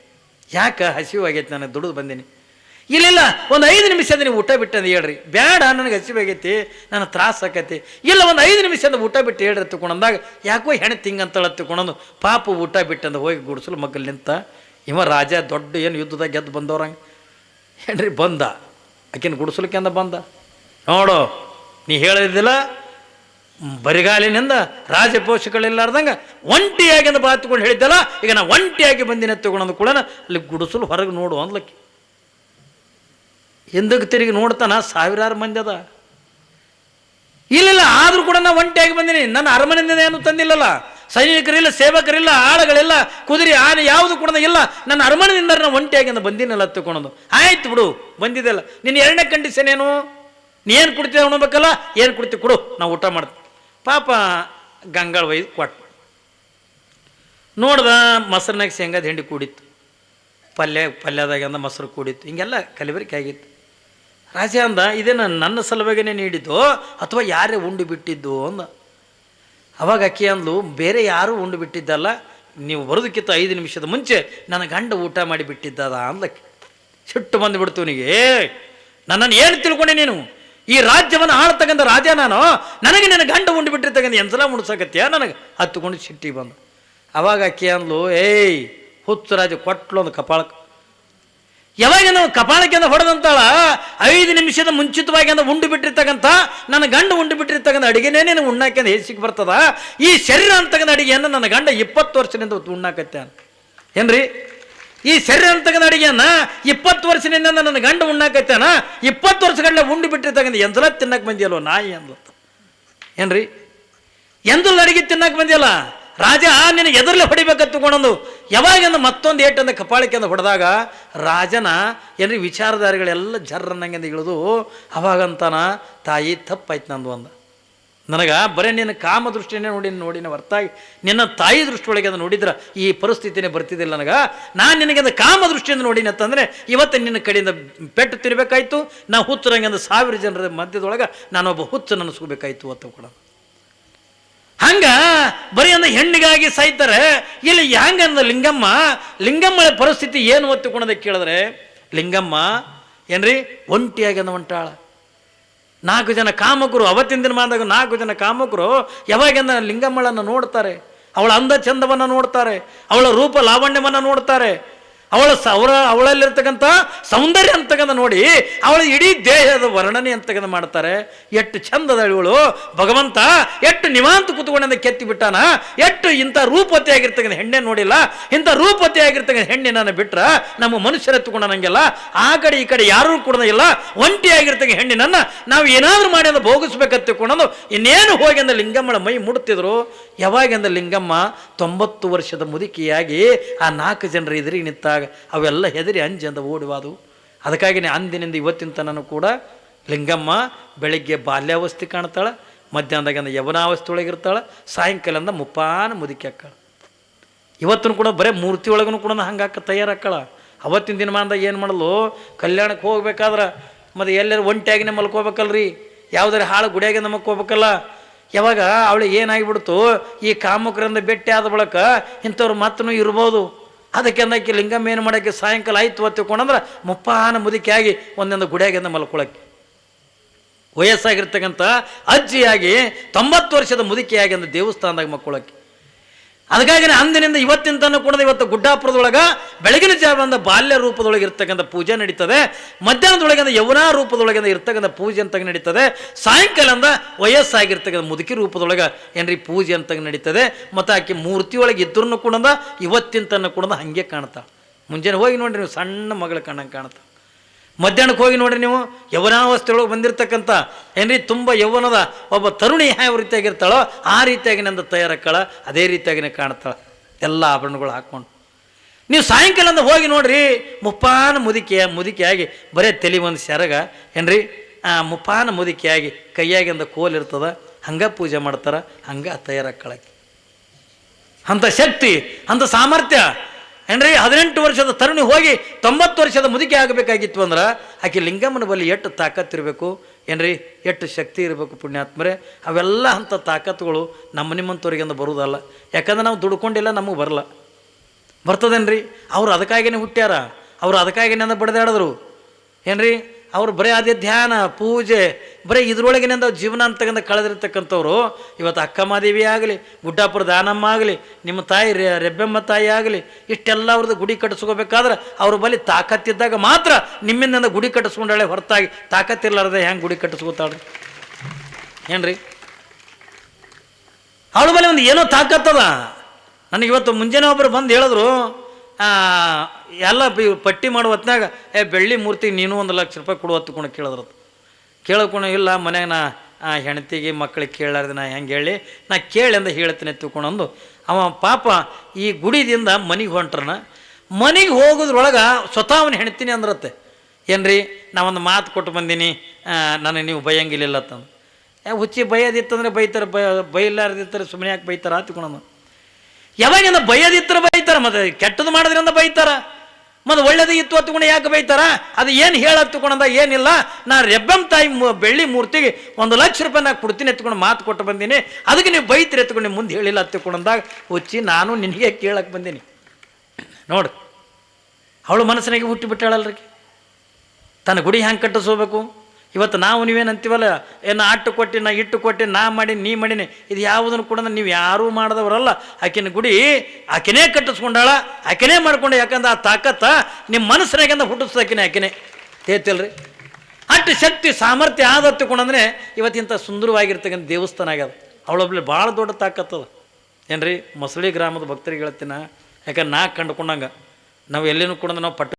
ಯಾಕೆ ಹಸಿವಾಗೈತಿ, ನನಗೆ ದುಡಿದು ಬಂದೀನಿ. ಇಲ್ಲ ಒಂದು 5 ನಿಮಿಷದ ನೀವು ಊಟ ಬಿಟ್ಟಂದು ಹೇಳ್ರಿ. ಬೇಡ ನನಗೆ ಹಸಿವಾಗೈತಿ, ನನ್ನ ತ್ರಾಸ ಆಕೈತಿ. ಇಲ್ಲ ಒಂದು 5 ನಿಮಿಷದ ಊಟ ಬಿಟ್ಟು ಹೇಳ್ರಿ ತಗೊಂಡಂದಾಗ ಯಾಕೋ ಹೆಣ್ಣು ತಿಂಗಂತಳ ತಗೊಂಡು ಪಾಪ ಊಟ ಬಿಟ್ಟಂದು ಹೋಗಿ ಗುಡಿಸಲು ಮಗ್ಗಲ್ಲಿ ನಿಂತ. ಇವ ರಾಜ ದೊಡ್ಡ ಏನು ಯುದ್ಧದಾಗ ಗೆದ್ದು ಬಂದವ್ರಂಗೆ ಏನ್ರಿ ಬಂದ. ಆಕಿನ ಗುಡಿಸಲಿಕ್ಕೆ ಅಂದ ಬಂದ. ನೋಡು, ನೀ ಹೇಳಿದ್ದಿಲ್ಲ ಬರಿಗಾಲಿನಿಂದ ರಾಜ ಪೋಷಕಗಳಿಲ್ಲಾರ್ದಂಗೆ ಒಂಟಿಯಾಗಿಂದ ಬಾತ್ಕೊಂಡು ಹೇಳಿದ್ದಲ್ಲ, ಈಗ ನಾ ಒಂಟಿಯಾಗಿ ಬಂದಿನ ತಗೊಂಡು ಕೂಡ ಅಲ್ಲಿ ಗುಡಿಸಲು ಹೊರಗೆ ನೋಡು ಅಂದ್ಲಕ್ಕಿ. ಹಿಂದಕ್ಕೆ ತಿರುಗಿ ನೋಡ್ತಾನ, ಸಾವಿರಾರು ಮಂದಿ ಅದ. ಇಲ್ಲ ಆದರೂ ಕೂಡ ನಾ ಒಂಟಿಯಾಗಿ ಬಂದೀನಿ, ನನ್ನ ಅರಮನೆಯಿಂದ ಏನು ತಂದಿಲ್ಲಲ್ಲ, ಸೈನಿಕರಿಲ್ಲ, ಸೇವಕರಿಲ್ಲ, ಆಳುಗಳಿಲ್ಲ, ಕುದುರೆ ಆನೆ ಯಾವುದು ಕೂಡ ಇಲ್ಲ, ನನ್ನ ಅರಮನೆಯಿಂದ ನಾನು ಒಂಟಿಯಾಗಿಂದ ಬಂದಿನಲ್ಲ ತಗೊಂಡು. ಆಯ್ತು ಬಿಡು, ಬಂದಿದ್ದೆಲ್ಲ. ನಿನ್ನ ಎರಡನೇ ಕಂಡೀಷನ್ ಏನು? ನೀ ಏನು ಕೊಡ್ತೀವಿ ಉಣ್ಬೇಕಲ್ಲ, ಏನು ಕೊಡ್ತೀವಿ ಕೊಡು, ನಾವು ಊಟ ಮಾಡ್ತೀವಿ. ಪಾಪ ಗಂಗಾಳ ಒಯ್ದು ಕೊಟ್ಟು ನೋಡ್ದ, ಮೊಸರಿನಾಗ ಶೇಂಗಾದ ಹಿಂಡಿ ಕೂಡಿತ್ತು, ಪಲ್ಯದಾಗಂದ ಮೊಸರು ಕೂಡಿತ್ತು, ಹಿಂಗೆಲ್ಲ ಕಲಿಬರಿಕೆ ಆಗಿತ್ತು. ರಾಜ ಅಂದ, ಇದೇನು ನನ್ನ ಸಲುವಾಗಿನೇ ನೀಡಿದ್ದು ಅಥವಾ ಯಾರೇ ಉಂಡು ಬಿಟ್ಟಿದ್ದು ಅಂದ. ಅವಾಗ ಅಕ್ಕಿ ಅಂದ್ಲು, ಬೇರೆ ಯಾರೂ ಉಂಡು ಬಿಟ್ಟಿದ್ದಲ್ಲ, ನೀವು ಬರೋದಕ್ಕಿಂತ 5 ನಿಮಿಷದ ಮುಂಚೆ ನನ್ನ ಗಂಡ ಊಟ ಮಾಡಿ ಬಿಟ್ಟಿದ್ದದ ಅಂದಕ್ಕೆ. ಸಿಟ್ಟು ಬಂದುಬಿಡ್ತು ಅವನಿಗೆ. ನನ್ನನ್ನು ಏನು ತಿಳ್ಕೊಂಡೆ ನೀನು? ಈ ರಾಜ್ಯವನ್ನು ಆಳ್ತಕ್ಕಂಥ ರಾಜ ನಾನು, ನನಗೆ ನನ್ನ ಗಂಡ ಉಂಡು ಬಿಟ್ಟಿರ್ತಕ್ಕಂಥ ಎಂಸಲ ಮುಡ್ಸಕತ್ತೀಯ ನನಗೆ ಹತ್ತುಕೊಂಡು ಸಿಟ್ಟಿಗೆ ಬಂದು. ಅವಾಗ ಅಕ್ಕಿ ಅಂದ್ಲು, ಏಯ್ ಹುಚ್ಚರಾಜ ಕೊಟ್ಲು ಒಂದು ಕಪಾಳಕ್ಕೆ. ಯಾವಾಗ ನಾವು ಕಪಾಳಕ್ಕೆ ಅಂದ ಹೊಡೆದಂತಾಳ 5 ನಿಮಿಷದ ಮುಂಚಿತವಾಗಿ ಅಂದ ಉಂಡು ಬಿಟ್ಟಿರ್ತಕ್ಕಂಥ ನನ್ನ ಗಂಡ ಉಂಡು ಬಿಟ್ಟಿರ್ತಕ್ಕಂಥ ಅಡಿಗೆನೇ ನೀನು ಉಣ್ಣಾಕೆ ಅಂದ ಹೇಸಿಗೆ ಬರ್ತದ. ಈ ಶರೀರ ಅಂತಕ್ಕಂಥ ಅಡಿಗೆಯನ್ನು ನನ್ನ ಗಂಡ 20 ವರ್ಷದಿಂದ ಉಣ್ಣಾಕತ್ತೆ ಏನ್ರಿ? ಈ ಶರೀರ ಅಂತಕ್ಕಂಥ ಅಡಿಗೆಯನ್ನ 20 ವರ್ಷದಿಂದ ನನ್ನ ಗಂಡ ಉಣ್ಣಾಕತ್ತಾನ. 20 ವರ್ಷಗಳನ್ನ ಉಂಡು ಬಿಟ್ಟಿರ್ತಕ್ಕಂಥ ಎಂದಲ ತಿನ್ನಕ್ಕೆ ಬಂದಿಯಲ್ವ ನಾಯಿ ಅಂದ್ಲತ್ತ ಏನ್ರಿ? ಎಂದಲ್ಲ ಅಡಿಗೆ ತಿನ್ನಕ್ಕೆ ಬಂದಿಯಲ್ಲ ರಾಜ ನಿನ್ನ ಎದುರಲ್ಲೇ ಹೊಡಿಬೇಕಂತ ತಗೊಂಡು ಯಾವಾಗ ಮತ್ತೊಂದು ಏಟಂದ ಕಪಾಳಕ್ಕೆ ಅಂದ ಹೊಡೆದಾಗ ರಾಜನ ಏನ್ರಿ ವಿಚಾರಧಾರಿಗಳೆಲ್ಲ ಜರ್ರನ್ನಂಗೆಂದ ಇಳಿದು ಅವಾಗಂತಾನ ತಾಯಿ ತಪ್ಪಾಯ್ತು ನಂದು ಅಂದ. ನನಗೆ ಬರೀ ನಿನ್ನ ಕಾಮ ದೃಷ್ಟಿನೇ ನೋಡಿನ ಹೊರತಾಗಿ ನಿನ್ನ ತಾಯಿ ದೃಷ್ಟಿಯೊಳಗೆ ಅದು ನೋಡಿದ್ರೆ ಈ ಪರಿಸ್ಥಿತಿನೇ ಬರ್ತಿದ್ದಿಲ್ಲ ನನಗೆ. ನಾನು ನಿನಗೆ ಅದು ಕಾಮ ದೃಷ್ಟಿಯಿಂದ ನೋಡಿನ ಅಂತಂದರೆ ಇವತ್ತು ನಿನ್ನ ಕಡೆಯಿಂದ ಪೆಟ್ಟು ತಿರ್ಬೇಕಾಯ್ತು. ನಾ ಹುಚ್ಚರಂಗೆ ಒಂದು 1000 ಜನರ ಮಧ್ಯದೊಳಗೆ ನಾನೊಬ್ಬ ಹುಚ್ಚು ನನಸ್ಕೋಬೇಕಾಯ್ತು ಅಂತ ಕೂಡ. ಹಂಗ ಬರೀ ಅಂದ ಹೆಣ್ಣಿಗಾಗಿ ಸಾಯ್ತಾರೆ. ಇಲ್ಲಿ ಹ್ಯಾಂಗಂದ ಲಿಂಗಮ್ಮಳ ಪರಿಸ್ಥಿತಿ ಏನು ಒತ್ತುಕೊಳೋದಕ್ಕೆ ಕೇಳಿದ್ರೆ ಲಿಂಗಮ್ಮ ಏನ್ರಿ ಒಂಟಿಯಾಗಿ ಅಂದ ಹೊಂಟಾಳ. 4 ಜನ ಕಾಮಕರು ಅವತ್ತಿನ ದಿನ ಮಾಡಿದಾಗ 4 ಜನ ಕಾಮಕರು ಯಾವಾಗೆಂದ ಲಿಂಗಮ್ಮಳನ್ನು ನೋಡ್ತಾರೆ. ಅವಳ ಅಂದ ಚಂದವನ್ನು ನೋಡ್ತಾರೆ, ಅವಳ ರೂಪ ಲಾವಣ್ಯವನ್ನು ನೋಡ್ತಾರೆ, ಅವಳಲ್ಲಿರ್ತಕ್ಕಂಥ ಸೌಂದರ್ಯ ಅಂತಕ್ಕಂಥ ನೋಡಿ ಅವಳ ಇಡೀ ದೇಹದ ವರ್ಣನೆ ಅಂತಕ್ಕಂಥ ಮಾಡ್ತಾರೆ. ಎಷ್ಟು ಚಂದದ ಇವಳು ಭಗವಂತ ಎಷ್ಟು ನಿವಾಂತ ಕೂತ್ಕೊಂಡ ಕೆತ್ತಿ ಬಿಟ್ಟಾನ. ಎಷ್ಟು ಇಂಥ ರೂಪವತಿ ಆಗಿರ್ತಕ್ಕಂಥ ಹೆಣ್ಣೆ ನೋಡಿಲ್ಲ. ಇಂಥ ರೂಪವತಿ ಆಗಿರ್ತಕ್ಕಂಥ ಹೆಣ್ಣಿನ ಬಿಟ್ರ ನಮ್ಮ ಮನುಷ್ಯರ ಎತ್ತುಕೊಂಡ ನಂಗೆಲ್ಲ ಆ ಕಡೆ ಈ ಕಡೆ ಯಾರೂ ಕೂಡ ಇಲ್ಲ. ಒಂಟಿಯಾಗಿರ್ತಕ್ಕ ಹೆಣ್ಣಿನನ್ನ ನಾವು ಏನಾದರೂ ಮಾಡಿ ಅಂದ ಭೋಗಿಸ್ಬೇಕಂತಕೊಂಡು ಇನ್ನೇನು ಹೋಗಿ ಅಂದ ಲಿಂಗಮ್ಮಳ ಮೈ ಮುಡುತ್ತಿದ್ರು. ಯಾವಾಗೆಂದ ಲಿಂಗಮ್ಮ 90 ವರ್ಷದ ಮುದುಕಿಯಾಗಿ ಆ 4 ಜನರ ಎದುರಿಗೆ ನಿಂತಾಗ ಅವೆಲ್ಲ ಹೆದರಿ ಅಂಜಂದ ಓಡುವಾದವು. ಅದಕ್ಕಾಗಿಯೇ ಅಂದಿನಿಂದ ಇವತ್ತಿನ ತನೂ ಕೂಡ ಲಿಂಗಮ್ಮ ಬೆಳಿಗ್ಗೆ ಬಾಲ್ಯಾವಸ್ಥೆ ಕಾಣ್ತಾಳೆ, ಮಧ್ಯಾಹ್ನದಾಗಿಂದ ಯವನಾವಸ್ಥೆ ಒಳಗಿರ್ತಾಳೆ, ಸಾಯಂಕಾಲದಿಂದ ಮುಪ್ಪಾನ ಮುದುಕಿ ಹಾಕ್ಕಾಳ. ಇವತ್ತೂ ಕೂಡ ಬರೀ ಮೂರ್ತಿ ಒಳಗೂ ಕೂಡ ಹಂಗಾಕ ತಯಾರಾಕ್ಕಳ. ಅವತ್ತಿನ ದಿನಮಾನದಾಗ ಏನು ಮಾಡಲು ಕಲ್ಯಾಣಕ್ಕೆ ಹೋಗ್ಬೇಕಾದ್ರೆ ಮತ್ತು ಎಲ್ಲರೂ ಒಂಟಿಯಾಗಿನೇ ಮಲ್ಕೋಬೇಕಲ್ರಿ, ಯಾವುದಾರು ಹಾಳು ಗುಡಿಯಾಗಿಂದ ಮಲ್ಕೋಬೇಕಲ್ಲ. ಯಾವಾಗ ಅವಳಿಗೆ ಏನಾಗಿಬಿಡ್ತು ಈ ಕಾಮಕರಿಂದ ಭೇಟಿ ಆದ ಬಳಿಕ ಇಂಥವ್ರು ಮತ್ತೂ ಇರ್ಬೋದು. ಅದಕ್ಕೆ ಅಂದಕ್ಕೆ ಲಿಂಗಮ್ಮ ಏನು ಮಾಡೋಕ್ಕೆ ಸಾಯಂಕಾಲ ಆಯ್ತು ಹೊತ್ತಿಕೊಂಡಂದ್ರೆ ಮುಪ್ಪಾನ ಮುದುಕಿಯಾಗಿ ಒಂದೊಂದು ಗುಡಿಯಾಗಿಂದ ಮಲ್ಕೊಳಕ್ಕೆ ವಯಸ್ಸಾಗಿರ್ತಕ್ಕಂಥ ಅಜ್ಜಿಯಾಗಿ 90 ವರ್ಷದ ಮುದುಕಿಯಾಗಿ ಅಂದ ದೇವಸ್ಥಾನದಾಗ ಮಲ್ಕೊಳಕ್ಕೆ. ಅದಕ್ಕಾಗಿ ಅಂದಿನಿಂದ ಇವತ್ತಿನ ತನಕ ಕೂಡ ಇವತ್ತು ಗುಡ್ಡಾಪುರದೊಳಗೆ ಬೆಳಗಿನ ಜಾವ ಬಾಲ್ಯ ರೂಪದೊಳಗೆ ಇರ್ತಕ್ಕಂಥ ಪೂಜೆ ನಡೀತದೆ, ಮಧ್ಯಾಹ್ನದೊಳಗಿಂದ ಯೌವನ ರೂಪದೊಳಗಿಂದ ಇರ್ತಕ್ಕಂಥ ಪೂಜೆ ಅಂತಾಗ ನಡೀತದೆ, ಸಾಯಂಕಾಲದಿಂದ ವಯಸ್ಸಾಗಿರ್ತಕ್ಕಂಥ ಮುದುಕಿ ರೂಪದೊಳಗೆ ಏನ್ರಿ ಪೂಜೆ ಅಂತಾಗ ನಡೀತದೆ. ಮತ್ತು ಆಕೆ ಮೂರ್ತಿಯೊಳಗೆ ಇದ್ರೂ ಕೂಡ ಇವತ್ತಿನ ತನಕ ಕೂಡ ಹಾಗೆ ಕಾಣ್ತಾಳೆ. ಮುಂಜಾನೆ ಹೋಗಿ ನೋಡ್ರಿ ನೀವು ಸಣ್ಣ ಮಗಳ ಕಣ್ಣಂಗೆ ಕಾಣ್ತಾಳೆ. ಮಧ್ಯಾಹ್ನಕ್ಕೆ ಹೋಗಿ ನೋಡ್ರಿ ನೀವು ಯೌವನಾವಸ್ಥೆಯೊಳಗೆ ಬಂದಿರತಕ್ಕಂಥ ಏನ್ರಿ ತುಂಬ ಯೌವನದ ಒಬ್ಬ ತರುಣಿ ಯಾವ ರೀತಿಯಾಗಿರ್ತಾಳೋ ಆ ರೀತಿಯಾಗಿ ನಂದು ತಯಾರಕ್ಕಳ ಅದೇ ರೀತಿಯಾಗಿನೇ ಕಾಣ್ತಾಳೆ ಎಲ್ಲ ಆಭರಣಗಳು ಹಾಕ್ಕೊಂಡು. ನೀವು ಸಾಯಂಕಾಲದಿಂದ ಹೋಗಿ ನೋಡ್ರಿ ಮುಪ್ಪಾನ ಮುದುಕಿಯಾಗಿ ಬರೀ ತಲೆ ಒಂದು ಸೆರಗ ಏನ್ರಿ ಮುಪ್ಪಾನ ಮುದುಕಿಯಾಗಿ ಕೈಯಾಗಿಂದ ಕೋಲ್ ಇರ್ತದ, ಹಂಗೆ ಪೂಜೆ ಮಾಡ್ತಾರೆ, ಹಂಗೆ ತಯಾರಕ್ಕಳಕ್ಕೆ. ಅಂಥ ಶಕ್ತಿ ಅಂಥ ಸಾಮರ್ಥ್ಯ ಏನ್ರಿ 18 ವರ್ಷದ ತರುಣಿ ಹೋಗಿ 90 ವರ್ಷದ ಮುದುಕಿ ಆಗಬೇಕಾಗಿತ್ತು ಅಂದ್ರೆ ಆಕೆ ಲಿಂಗಮ್ಮನ ಬಳಿ ಎಷ್ಟು ತಾಕತ್ತಿರಬೇಕು ಏನ್ರಿ, ಎಷ್ಟು ಶಕ್ತಿ ಇರಬೇಕು ಪುಣ್ಯಾತ್ಮರೇ. ಅವೆಲ್ಲ ಅಂಥ ತಾಕತ್ತುಗಳು ನಮ್ಮ ನಿಮ್ಮಂಥವ್ರಿಗೆಂದು ಬರುವುದಲ್ಲ. ಯಾಕಂದ್ರೆ ನಾವು ದುಡ್ಕೊಂಡಿಲ್ಲ, ನಮಗೆ ಬರಲ್ಲ. ಬರ್ತದೇನ್ರಿ? ಅವ್ರು ಅದಕ್ಕಾಗಿಯೇ ಹುಟ್ಟ್ಯಾರ, ಅವ್ರು ಅದಕ್ಕಾಗಿಯೇ ಬಡ್ದಾಡಿದ್ರು ಏನ್ರಿ. ಅವ್ರು ಬರೀ ಅದೇ ಧ್ಯಾನ ಪೂಜೆ ಬರೀ ಇದ್ರೊಳಗಿನಿಂದ ಜೀವನ ಅಂತಕ್ಕಂಥ ಕಳೆದಿರ್ತಕ್ಕಂಥವ್ರು ಇವತ್ತು ಅಕ್ಕಮಾದೇವಿ ಆಗಲಿ, ಗುಡ್ಡಾಪುರ ದಾನಮ್ಮ ಆಗಲಿ, ನಿಮ್ಮ ತಾಯಿ ರೆಬ್ಬೆಮ್ಮ ತಾಯಿ ಆಗಲಿ, ಇಷ್ಟೆಲ್ಲ ಅವ್ರದ್ದು ಗುಡಿ ಕಟ್ಟಿಸ್ಕೋಬೇಕಾದ್ರೆ ಅವ್ರ ಬಳಿ ತಾಕತ್ತಿದ್ದಾಗ ಮಾತ್ರ ನಿಮ್ಮಿಂದ ಗುಡಿ ಕಟ್ಟಿಸ್ಕೊಂಡಾಳೆ, ಹೊರತಾಗಿ ತಾಕತ್ತಿರ್ಲಾರ್ದೆ ಹೆಂಗೆ ಗುಡಿ ಕಟ್ಟಿಸ್ಕೋತಾಳ್ರಿ ಏನ್ರಿ. ಅವಳ ಬಳಿ ಒಂದು ಏನೋ ತಾಕತ್ತದ. ನನಗೆ ಇವತ್ತು ಮುಂಜಾನೆ ಒಬ್ಬರು ಬಂದು ಹೇಳಿದ್ರು, ಎಲ್ಲ ಪಟ್ಟಿ ಮಾಡೋ ಹೊತ್ನಾಗ ಬೆಳ್ಳಿ ಮೂರ್ತಿಗೆ ನೀನು 1 ಲಕ್ಷ ರೂಪಾಯಿ ಕೊಡು ಹೊತ್ತುಕೊಂಡು ಕೇಳಿದ್ರದು. ಕೇಳೋಕೊಂಡು ಇಲ್ಲ ಮನ್ಯಾಗ ನಾ ಹೆಂಡತಿಗೆ ಮಕ್ಕಳಿಗೆ ಕೇಳಾರ್ದು ನಾ ಹೆಂಗೆ ಹೇಳಿ ನಾ ಕೇಳಿ ಅಂದ ಹೇಳ್ತೀನಿ ಎತ್ತುಕೊಂಡಂದು ಅವ ಪಾಪ ಈ ಗುಡಿದಿಂದ ಮನೆಗೆ ಹೊಂಟ್ರನ. ಮನೆಗೆ ಹೋಗೋದ್ರೊಳಗೆ ಸ್ವತಃ ಅವನು ಹೆಣ್ತೀನಿ ಅಂದ್ರತ್ತೆ ಏನ್ರಿ, ನಾವೊಂದು ಮಾತು ಕೊಟ್ಟು ಬಂದೀನಿ, ನನಗೆ ನೀವು ಬೈಯಂಗಿಲ್ಲ ಅಂತಂದು. ಹುಚ್ಚಿ ಬೈಯೋದಿತ್ತಂದ್ರೆ ಬೈತಾರೆ, ಬೈಲಾರ್ದಿತ್ತಾರೆ ಸುಮ್ಮನೆ ಯಾಕೆ ಬೈತಾರೆ ಹತ್ಕೊಂಡು. ಯಾವಾಗಿಂದ ಬೈಯೋದಿತ್ತರ ಬೈತಾರ, ಮತ್ತು ಕೆಟ್ಟದ್ದು ಮಾಡೋದ್ರಿಂದ ಬೈತಾರ, ಮತ್ತು ಒಳ್ಳೇದು ಇತ್ತು ಹತ್ಕೊಂಡು ಯಾಕೆ ಬೈತಾರ? ಅದು ಏನು ಹೇಳತ್ತುಕೊಂಡ ಏನಿಲ್ಲ. ನಾ ರೆಬ್ಬೆಮ್ಮ ತಾಯಿ ಬೆಳ್ಳಿ ಮೂರ್ತಿಗೆ 1 ಲಕ್ಷ ರೂಪಾಯಿ ನಾ ಕೊಡ್ತೀನಿ ಎತ್ಕೊಂಡು ಮಾತು ಕೊಟ್ಟು ಬಂದೀನಿ, ಅದಕ್ಕೆ ನೀವು ಬೈತೀರಿ ಎತ್ಕೊಂಡು ಮುಂದೆ ಹೇಳಿಲ್ಲ ಹತ್ತುಕೊಂಡಂದಾಗ ಹುಚ್ಚಿ ನಾನು ನಿನಗೆ ಕೇಳಕ್ಕೆ ಬಂದೀನಿ ನೋಡು. ಅವಳು ಮನಸ್ಸಿನಾಗೆ ಹುಟ್ಟಿಬಿಟ್ಟಾಳಲ್ರಿ, ತನ್ನ ಗುಡಿ ಹ್ಯಾಂಗೆ ಕಟ್ಟಿಸ್ಕೋಬೇಕು, ಇವತ್ತು ನಾವು ನೀವೇನು ಅಂತೀವಲ್ಲ, ನಾ ಅಟ್ಟು ಕೊಟ್ಟು, ನಾ ಇಟ್ಟು ಕೊಟ್ಟು, ನಾ ಮಾಡೀನಿ, ನೀ ಮಾಡೀನಿ, ಇದು ಯಾವುದನ್ನು ಕೂಡ ನೀವು ಯಾರೂ ಮಾಡಿದವರಲ್ಲ. ಆಕಿನ ಗುಡಿ ಆಕೆನೇ ಕಟ್ಟಿಸ್ಕೊಂಡಾಳ, ಆಕೆನೇ ಮಾಡ್ಕೊಂಡೆ. ಯಾಕಂದ್ರೆ ಆ ತಾಕತ್ತ ನಿಮ್ಮ ಮನಸ್ಸಿನಾಗಿಂದ ಹುಟ್ಟಿಸ್ದಾಕಿನೇ ಆಕೆನೇ ತೇತಿಲ್ರಿ. ಅಟ್ಟು ಶಕ್ತಿ ಸಾಮರ್ಥ್ಯ ಆದತ್ತುಕೊಂಡಂದ್ರೆ ಇವತ್ತಿಂಥ ಸುಂದರವಾಗಿರ್ತಕ್ಕಂಥ ದೇವಸ್ಥಾನ ಆಗ್ಯದ. ಅವಳೊಬ್ಳಿ ಭಾಳ ದೊಡ್ಡ ತಾಕತ್ತದ ಏನ್ರಿ. ಮೊಸಳಿ ಗ್ರಾಮದ ಭಕ್ತರಿಗೆ ಹೇಳ್ತೀನ, ಯಾಕಂದ್ರೆ ನಾ ಕಂಡುಕೊಂಡಂಗೆ ನಾವು ಎಲ್ಲಿನೂ ಕೂಡ ನಾವು ಪಟ್ಟ